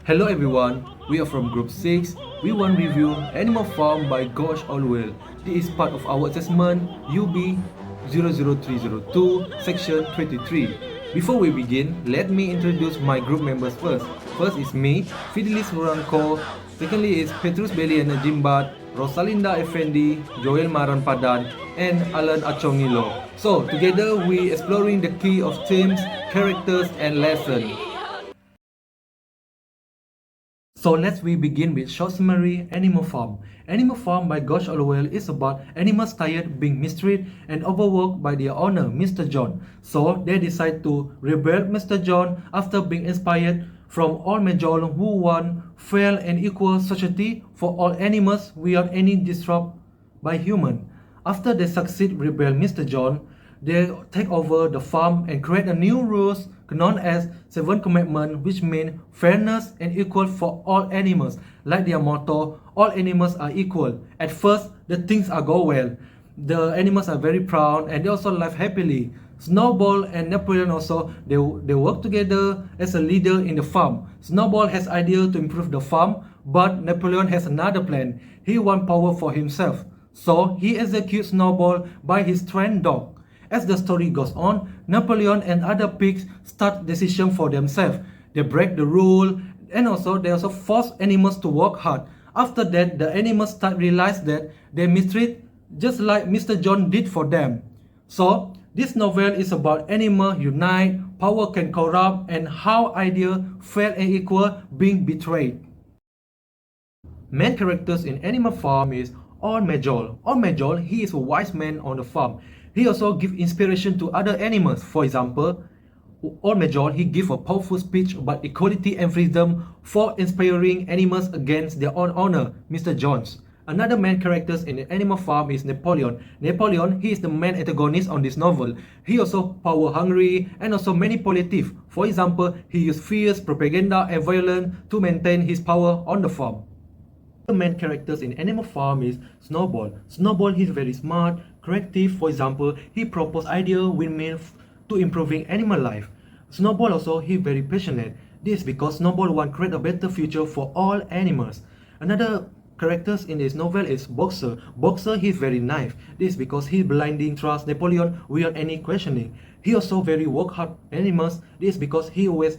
Hello everyone, we are from Group 6. We want to review Animal Farm by Gosh Orwell. This is part of our assessment UB00302 section 23. Before we begin, let me introduce my group members first. First is me, Fidelis Nuranko. Secondly is Petrus Beliana Jimbat, Rosalinda Effendi, Joel Maran Padan, and Alan Achongilo. So together we exploring the key of themes, characters, and lessons. So let's begin with short summary. Animal Farm. Animal Farm by Gosh Orwell is about animals tired being mistreated and overworked by their owner, Mr. John. So they decide to rebel Mr. John after being inspired from all major who want fair and equal society for all animals without any disrupt by human. After they succeed rebel Mr. John, they take over the farm and create a new rules known as Seven Commandments, which mean fairness and equal for all animals. Like their motto, all animals are equal. At first, the things are go well. The animals are very proud and they also live happily. Snowball and Napoleon also, they work together as a leader in the farm. Snowball has idea to improve the farm, but Napoleon has another plan. He wants power for himself. So he executes Snowball by his trained dog. As the story goes on, Napoleon and other pigs start decision for themselves. They break the rule and they also force animals to work hard. After that, the animals start realize that they mistreat just like Mr. John did for them. So this novel is about animal unite, power can corrupt, and how ideal, fair and equal being betrayed. Main characters in Animal Farm is Old Majol. Old Majol, he is a wise man on the farm. He also gives inspiration to other animals. For example, Old Major, he gives a powerful speech about equality and freedom for inspiring animals against their own owner, Mr. Jones. Another main character in the Animal Farm is Napoleon. Napoleon, he is the main antagonist on this novel. He also power hungry and also manipulative. For example, he uses fierce propaganda and violence to maintain his power on the farm. The main characters in Animal Farm is Snowball. Snowball, he's very smart, creative. For example, he propose idea win-win to improving animal life. Snowball also, he very passionate. This because Snowball want create a better future for all animals. Another characters in this novel is Boxer. Boxer, he's very naive. This because he blinding trust Napoleon without any questioning. He also very work hard animals. This because he always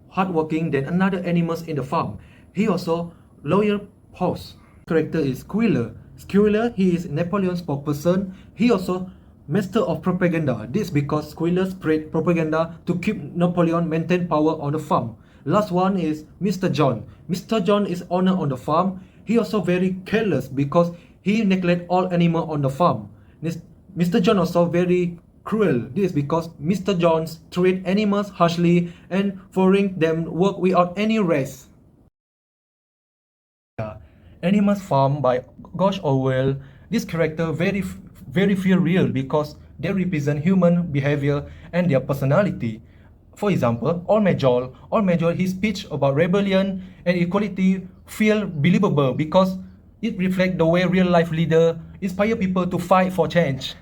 hardworking than another animals in the farm. He also loyal host. Character is Squealer. Squealer, he is Napoleon's spokesperson. He also master of propaganda. This because Squealer spread propaganda to keep Napoleon maintain power on the farm. Last one is Mr. John. Mr. John is owner on the farm. He also very careless because he neglect all animal on the farm. Mr. John also very cruel. This because Mr. John treat animals harshly and forcing them work without any rest. Animal Farm by Gosh Orwell. This character very feel real because they represent human behavior and their personality. For example, Old Major, his speech about rebellion and equality feel believable because it reflects the way real life leader inspire people to fight for change.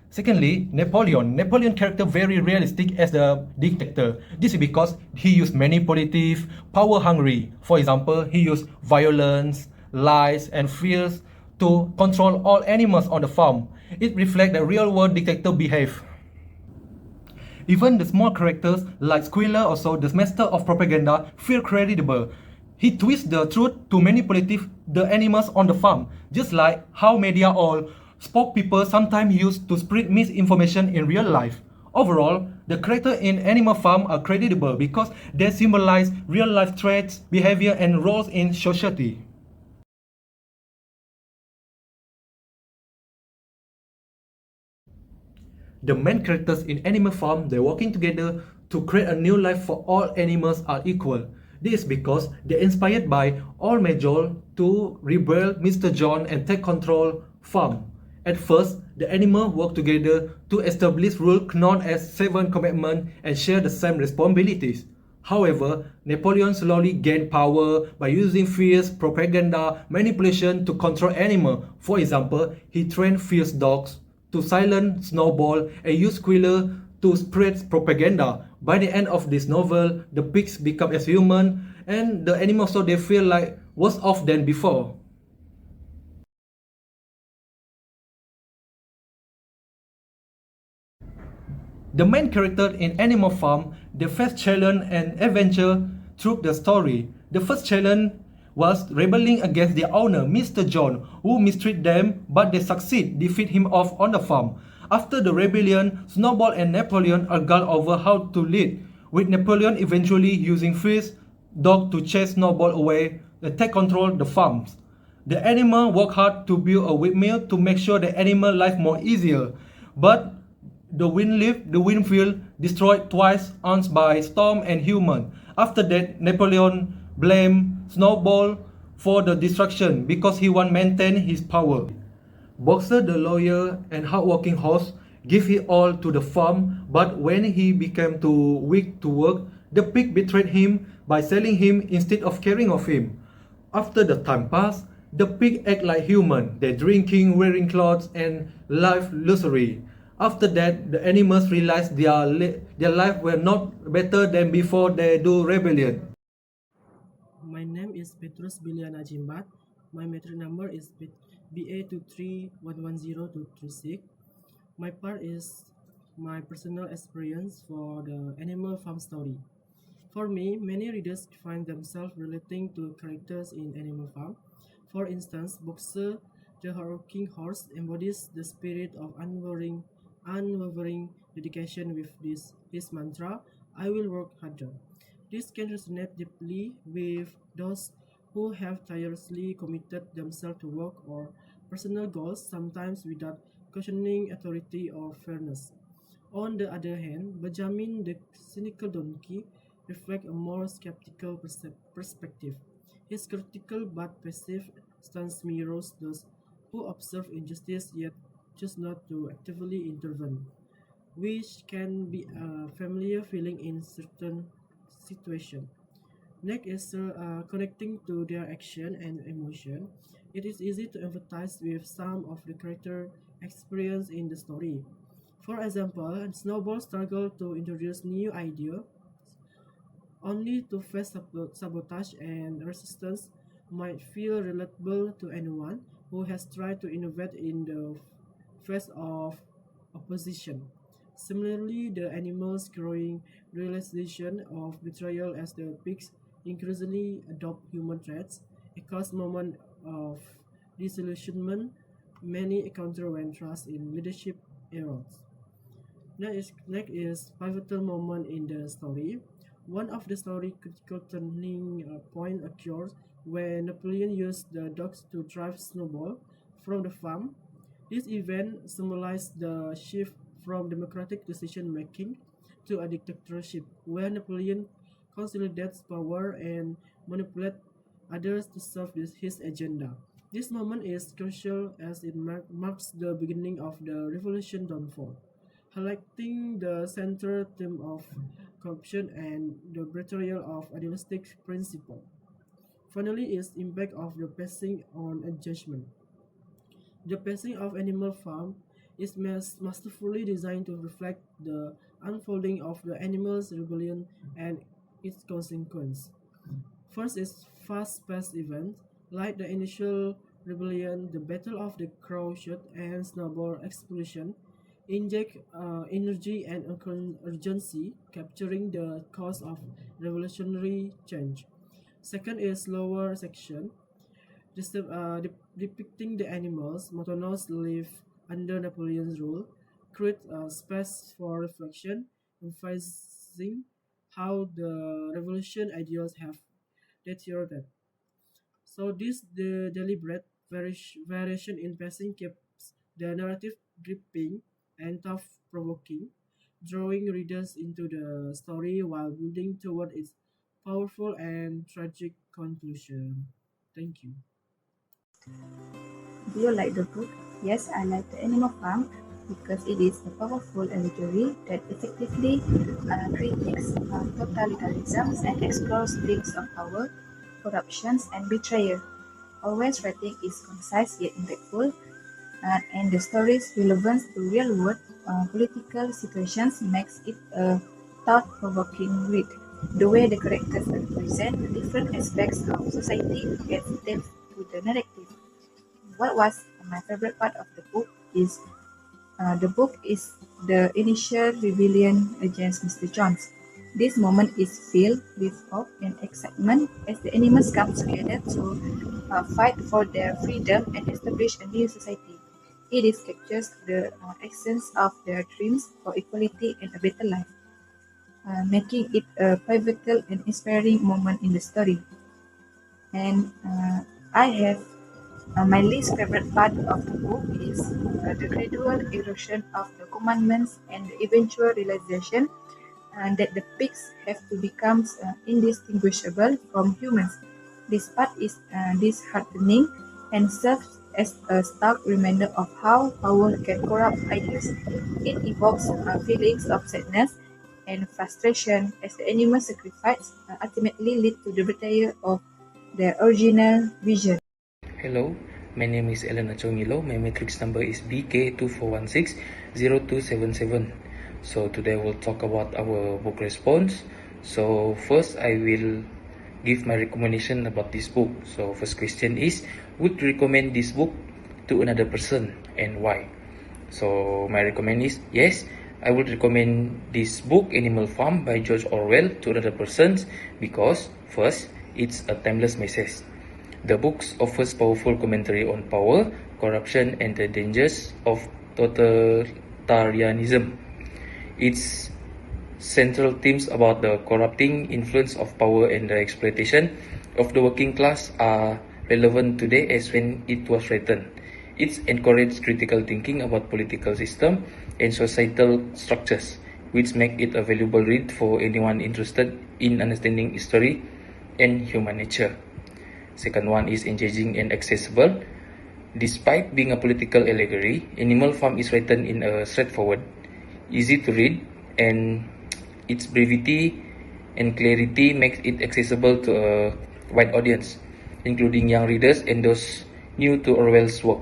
Secondly, Napoleon character very realistic as the dictator. This is because he used manipulative, power hungry. For example, he used violence, lies and fears to control all animals on the farm. It reflects the real world dictator behave. Even the small characters like Squealer, also the master of propaganda, feel credible. He twists the truth to manipulate the animals on the farm, just like how media or spokespeople sometimes use to spread misinformation in real life. Overall, the characters in Animal Farm are credible because they symbolize real life traits, behavior and roles in society. The main characters in Animal Farm, they're working together to create a new life for all animals are equal. This is because they're inspired by Old Major to rebel Mr. John and take control farm. At first, the animals work together to establish rules known as Seven Commandments and share the same responsibilities. However, Napoleon slowly gained power by using fierce propaganda manipulation to control animals. For example, he trained fierce dogs to silence Snowball and use Squealer to spread propaganda. By the end of this novel, the pigs become as human, and the animals so they feel like worse off than before. The main character in Animal Farm, they face challenge and adventure through the story. The first challenge was rebelling against their owner, Mr. John, who mistreated them, but they succeed, defeat him off on the farm. After the rebellion, Snowball and Napoleon argue over how to lead, with Napoleon eventually using fierce dog to chase Snowball away and take control of the farms. The animal work hard to build a windmill to make sure the animal life more easier, but the windfield destroyed twice once by storm and human. After that, Napoleon blamed Snowball for the destruction because he want maintain his power. Boxer the lawyer and hardworking horse give his all to the farm, but when he became too weak to work, the pig betrayed him by selling him instead of caring of him. After the time passed, the pig act like human. They drinking, wearing clothes, and life luxury. After that, the animals realized their life were not better than before they do rebellion. My name is Petrus Biliana Jimbat. My metric number is BA2311026. My part is my personal experience for the Animal Farm story. For me, many readers find themselves relating to characters in Animal Farm. For instance, Boxer, the hardworking horse, embodies the spirit of unwavering dedication with his mantra, I will work harder. This can resonate deeply with those who have tirelessly committed themselves to work or personal goals, sometimes without questioning authority or fairness. On the other hand, Benjamin the cynical donkey reflects a more skeptical perspective. His critical but passive stance mirrors those who observe injustice yet choose not to actively intervene, which can be a familiar feeling in certain situations. Next is connecting to their action and emotion. It is easy to empathize with some of the character experience in the story. For example, Snowball struggled to introduce new ideas only to face sabotage and resistance might feel relatable to anyone who has tried to innovate in the face of opposition. Similarly, the animals' growing realization of betrayal as the pigs increasingly adopt human traits, a cause moment of disillusionment many encounter when trust in leadership erodes. Next is pivotal moment in the story. One of the story critical turning point occurs when Napoleon used the dogs to drive Snowball from the farm. This event symbolized the shift from democratic decision making to a dictatorship, where Napoleon consolidates power and manipulates others to serve his agenda. This moment is crucial as it marks the beginning of the revolution downfall, highlighting the central theme of corruption and the betrayal of idealistic principle. Finally, is impact of the passing on a judgment. The pacing of Animal Farm is masterfully designed to reflect the unfolding of the animal's rebellion and its consequence. First is fast-paced events, like the initial rebellion, the Battle of the Crowshot, and Snowball explosion, inject energy and urgency, capturing the cause of revolutionary change. Second is lower section, depicting the animals monotonous life under Napoleon's rule, create a space for reflection, emphasizing how the revolution ideals have deteriorated. So this the deliberate variation in pacing keeps the narrative gripping and thought-provoking, drawing readers into the story while building toward its powerful and tragic conclusion. Thank you. Do you like the book? Yes, I like The Animal Farm because it is a powerful allegory that effectively critiques totalitarianism and explores themes of power, corruption, and betrayal. Always writing is concise yet impactful, and the story's relevance to real world political situations makes it a thought-provoking read. The way the characters represent different aspects of society adds depth to the narrative. What was my favorite part of the book is the initial rebellion against Mr. Jones. This moment is filled with hope and excitement as the animals come together to fight for their freedom and establish a new society. It is captures the essence of their dreams for equality and a better life, making it a pivotal and inspiring moment in the story. And I have my least favorite part of the book is the gradual erosion of the commandments and the eventual realization that the pigs have to become indistinguishable from humans. This part is disheartening and serves as a stark reminder of how power can corrupt ideas. It evokes feelings of sadness and frustration as the animal sacrifice ultimately lead to the betrayal of their original vision. Hello, my name is Elena Chongilo. My matrix number is BK24160277. So today we'll talk about our book response. So first I will give my recommendation about this book. So first question is, would you recommend this book to another person and why? So my recommend is yes, I would recommend this book Animal Farm by George Orwell to other persons because first, it's a timeless message. The book offers powerful commentary on power, corruption, and the dangers of totalitarianism. Its central themes about the corrupting influence of power and the exploitation of the working class are relevant today as when it was written. It encourages critical thinking about political system and societal structures, which make it a valuable read for anyone interested in understanding history and human nature. Second one is engaging and accessible. Despite being a political allegory, Animal Farm is written in a straightforward, easy to read, and its brevity and clarity makes it accessible to a wide audience, including young readers and those new to Orwell's work.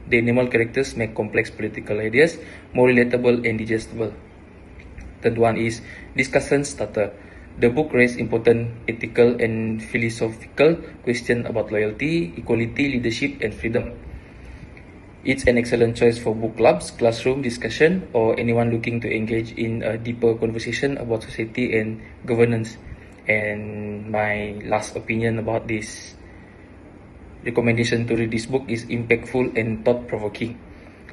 The animal characters make complex political ideas more relatable and digestible. Third one is discussion starter. The book raises important ethical and philosophical questions about loyalty, equality, leadership, and freedom. It's an excellent choice for book clubs, classroom discussion, or anyone looking to engage in a deeper conversation about society and governance. And my last opinion about this recommendation to read this book is impactful and thought-provoking.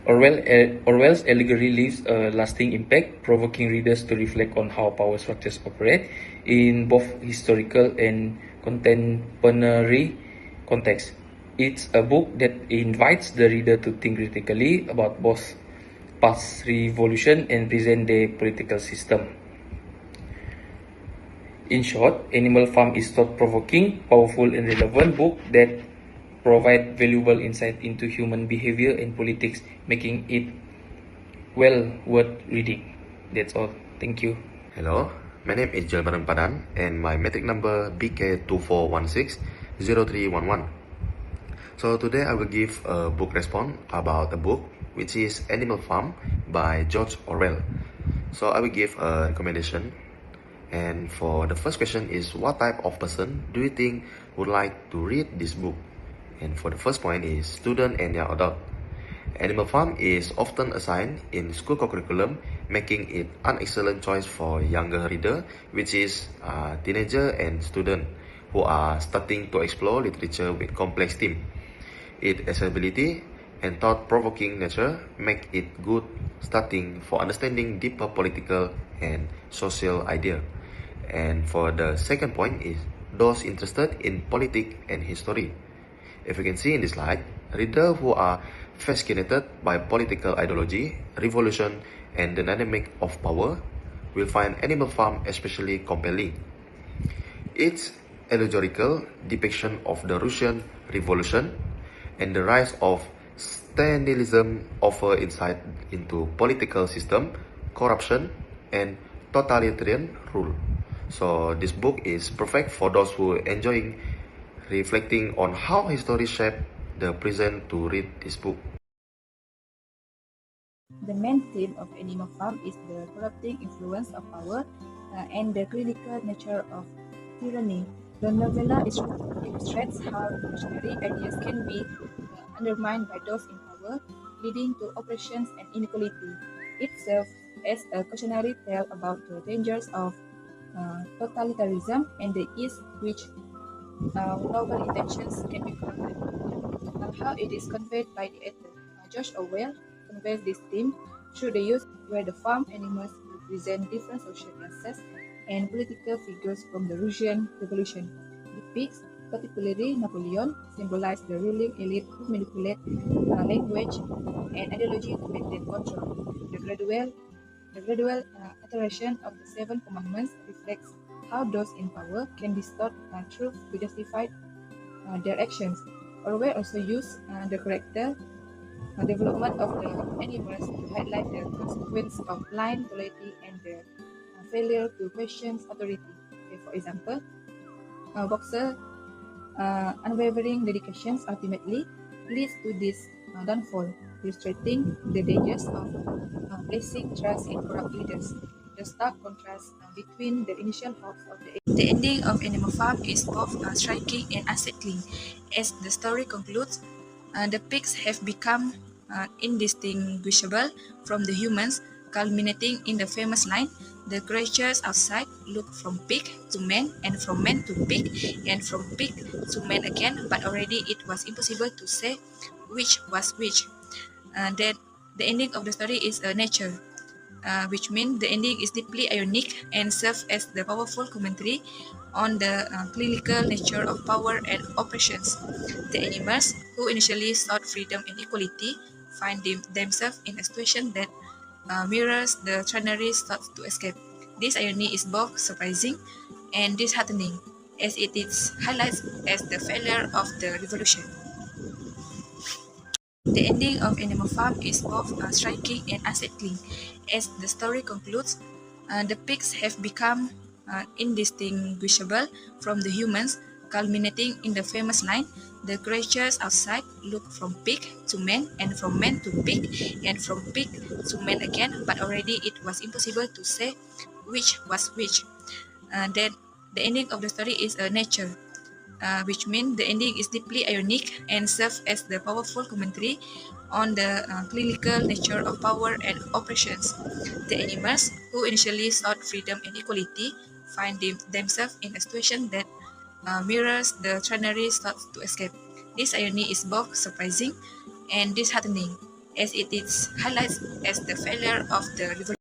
Orwell's allegory leaves a lasting impact, provoking readers to reflect on how power structures operate in both historical and contemporary contexts. It's a book that invites the reader to think critically about both past revolution and present-day political system. In short, Animal Farm is thought-provoking, powerful, and relevant book that provide valuable insight into human behavior and politics, making it well worth reading. That's all. Thank you. Hello, my name is Joel Padan and my metric number BK24160311. So today I will give a book response about a book which is Animal Farm by George Orwell. So I will give a recommendation. And for the first question is, what type of person do you think would like to read this book? And for the first point is student and young adult. Animal Farm is often assigned in school curriculum, making it an excellent choice for younger reader, which is teenager and student who are starting to explore literature with complex theme. Its accessibility and thought-provoking nature make it good starting for understanding deeper political and social idea. And for the second point is those interested in politics and history. If you can see in this slide, readers who are fascinated by political ideology, revolution, and the dynamic of power will find Animal Farm especially compelling. Its allegorical depiction of the Russian Revolution and the rise of Stalinism offer insight into political system, corruption, and totalitarian rule. So this book is perfect for those who are enjoying reflecting on how history shaped the present to read this book. The main theme of Animal Farm is the corrupting influence of power and the clinical nature of tyranny. The novella illustrates how revolutionary ideas can be undermined by those in power, leading to oppressions and inequality. It serves as a cautionary tale about the dangers of totalitarianism and the ease which noble intentions can be corrupted. How it is conveyed by the author. George Orwell conveys this theme through the use where the farm animals represent different social classes and political figures from the Russian Revolution. The pigs, particularly Napoleon, symbolize the ruling elite who manipulate language and ideology to maintain control. The gradual iteration of the Seven Commandments reflects how those in power can distort truth to justify their actions. Orwell also used the character development of the animals to highlight the consequence of blind loyalty and the failure to question authority. Okay, for example, a boxer unwavering dedications ultimately leads to this downfall, illustrating the dangers of placing trust in corrupt leaders. The stark contrast between the initial hopes of the ending of Animal Farm is both striking and unsettling. As the story concludes, the pigs have become indistinguishable from the humans, culminating in the famous line, "The creatures outside look from pig to man, and from man to pig, and from pig to man again, but already it was impossible to say which was which." Then the ending of the story is nature, which means the ending is deeply ironic and serves as the powerful commentary on the clinical nature of power and oppressions. The animals, who initially sought freedom and equality, find themselves in a situation that mirrors the trinaries sought to escape. This irony is both surprising and disheartening, as it is highlights as the failure of the revolution. The ending of Animal Farm is both striking and unsettling. As the story concludes, the pigs have become indistinguishable from the humans, culminating in the famous line, "The creatures outside look from pig to man, and from man to pig, and from pig to man again, but already it was impossible to say which was which." Then the ending of the story is nature, which means the ending is deeply ironic and serves as the powerful commentary on the clinical nature of power and oppressions. The animals, who initially sought freedom and equality, find themselves in a situation that mirrors the trinaries sought to escape. This irony is both surprising and disheartening, as it is highlights as the failure of the revolution.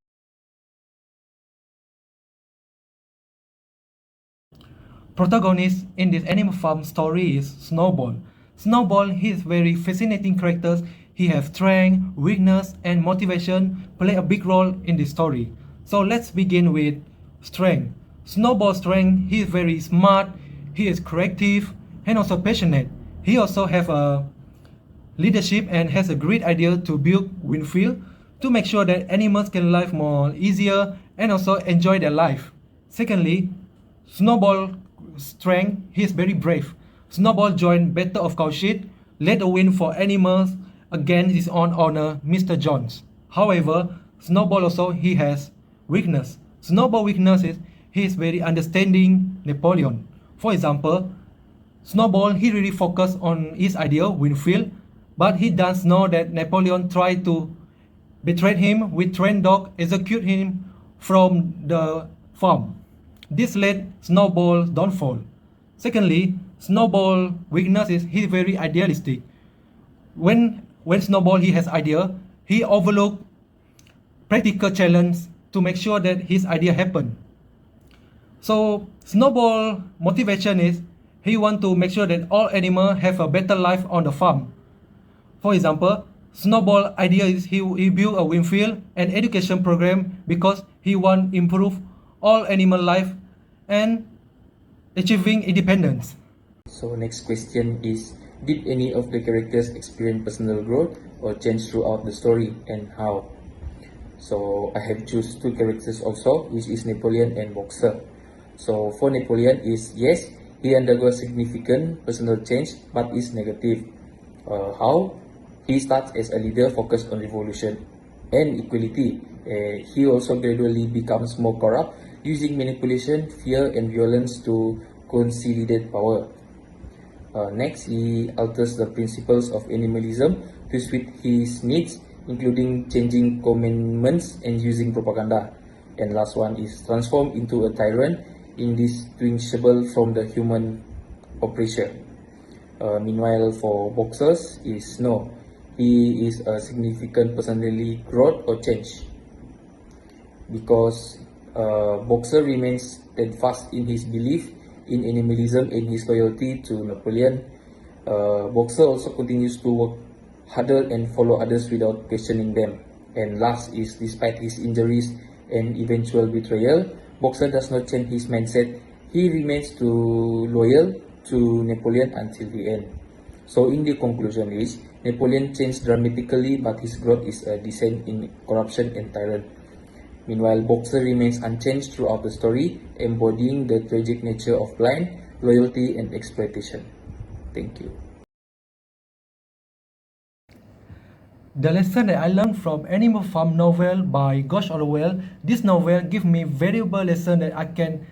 Protagonist in this Animal Farm story is Snowball. Snowball, he is very fascinating character. He has strength, weakness, and motivation play a big role in this story. So let's begin with strength. Snowball's strength, he is very smart, he is creative, and also passionate. He also have a leadership and has a great idea to build windfield to make sure that animals can live more easier and also enjoy their life. Secondly, Snowball strength, he is very brave. Snowball joined Battle of Cowshed, led a win for animals against his own owner, Mr. Jones. However, Snowball also he has weakness. Snowball weakness is he is very understanding Napoleon. For example, Snowball he really focused on his idea, Winfield, but he does know that Napoleon tried to betray him with trained dog, execute him from the farm. This led Snowball's downfall. Secondly, Snowball weakness is he's very idealistic. When Snowball he has idea, he overlook practical challenge to make sure that his idea happen. So Snowball motivation is he want to make sure that all animals have a better life on the farm. For example, Snowball idea is he build a windfield and education program because he want improve all animal life and achieving independence. So next question is, did any of the characters experience personal growth or change throughout the story, and how? So I have choose two characters also, which is Napoleon and Boxer. So for Napoleon is, yes, he undergoes significant personal change, but is negative. How? He starts as a leader focused on revolution. and equality. He also gradually becomes more corrupt, using manipulation, fear, and violence to consolidate power. Next, he alters the principles of animalism to suit his needs, including changing commandments and using propaganda. And last one is transformed into a tyrant, indistinguishable from the human oppressor. Meanwhile, for boxers is no, he is a significant personality growth or change, because boxer remains steadfast in his belief in animalism and his loyalty to Napoleon. Boxer also continues to work harder and follow others without questioning them. And last is, despite his injuries and eventual betrayal, Boxer does not change his mindset. He remains loyal to Napoleon until the end. So in the conclusion is, Napoleon changed dramatically, but his growth is a descent in corruption and tyrant. Meanwhile, Boxer remains unchanged throughout the story, embodying the tragic nature of blind loyalty and exploitation. Thank you. The lesson that I learned from Animal Farm novel by George Orwell, this novel gives me valuable lesson that I can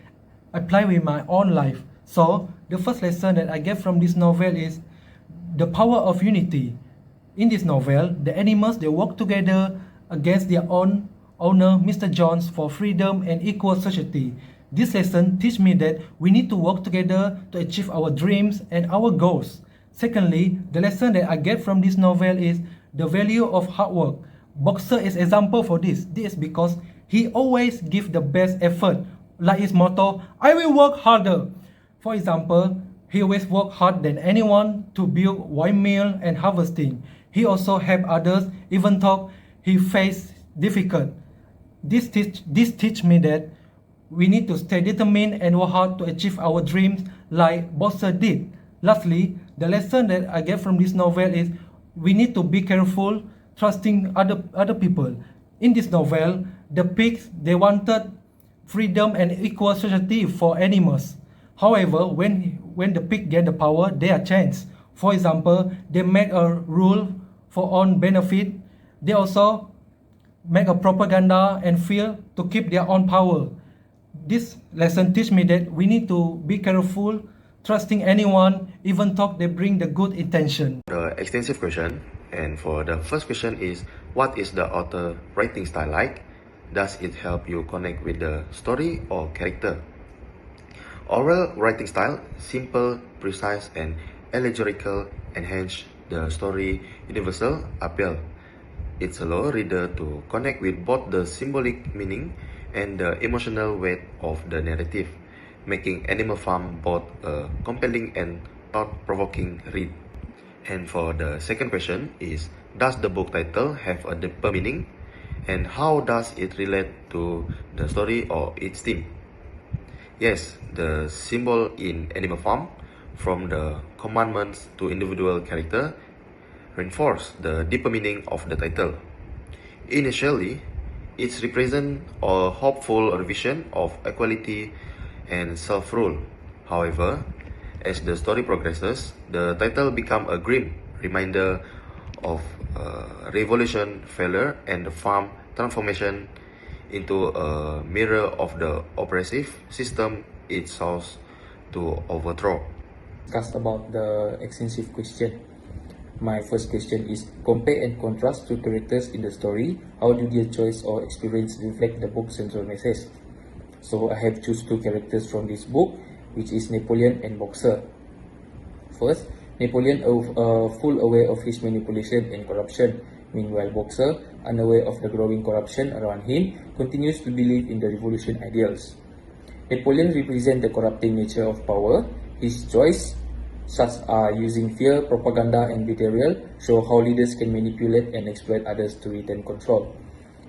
apply with my own life. So, the first lesson that I get from this novel is the power of unity. In this novel, the animals, they work together against their own owner, Mr. Jones, for freedom and equal society. This lesson teaches me that we need to work together to achieve our dreams and our goals. Secondly, the lesson that I get from this novel is the value of hard work. Boxer is example for this. This is because he always gives the best effort. Like his motto, I will work harder. For example, he always worked hard than anyone to build windmill and harvesting. He also helped others even though he faced difficult. This teach me that we need to stay determined and work hard to achieve our dreams like Boxer did. Lastly, the lesson that I get from this novel is we need to be careful trusting other people. In this novel, the pigs, they wanted freedom and equal society for animals. However, when the pig get the power, they are changed. For example, they make a rule for own benefit. They also make a propaganda and fear to keep their own power. This lesson teach me that we need to be careful trusting anyone, even though they bring the good intention. The extensive question, and for the first question is, what is the author writing style like? Does it help you connect with the story or character? Orwell writing style, simple, precise, and allegorical, enhance the story universal appeal. It allows reader to connect with both the symbolic meaning and the emotional weight of the narrative, making Animal Farm both a compelling and thought-provoking read. And for the second question is, does the book title have a deeper meaning? And how does it relate to the story or its theme? Yes, the symbol in Animal Farm, from the commandments to individual character, reinforce the deeper meaning of the title. Initially, it represents a hopeful vision of equality and self-rule. However, as the story progresses, the title becomes a grim reminder of revolution failure and the farm transformation into a mirror of the oppressive system it sought to overthrow. Discuss about the extensive question. My first question is, compare and contrast two characters in the story. How do their choice or experience reflect the book's central message? So I have choose two characters from this book, which is Napoleon and Boxer. First, Napoleon full aware of his manipulation and corruption. Meanwhile, Boxer, unaware of the growing corruption around him, continues to believe in the revolution ideals. Napoleon represents the corrupting nature of power. His choice, such as using fear, propaganda, and betrayal, show how leaders can manipulate and exploit others to retain control.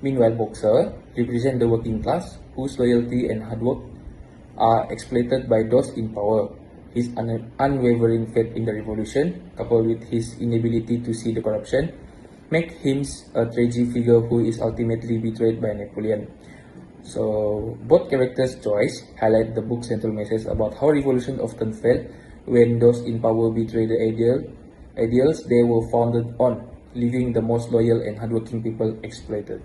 Meanwhile, Boxer represents the working class, whose loyalty and hard work are exploited by those in power. His unwavering faith in the revolution, coupled with his inability to see the corruption, make him a tragic figure who is ultimately betrayed by Napoleon. So, both characters' choice highlight the book's central message about how revolution often fail when those in power betray the ideals they were founded on. leaving the most loyal and hardworking people exploited.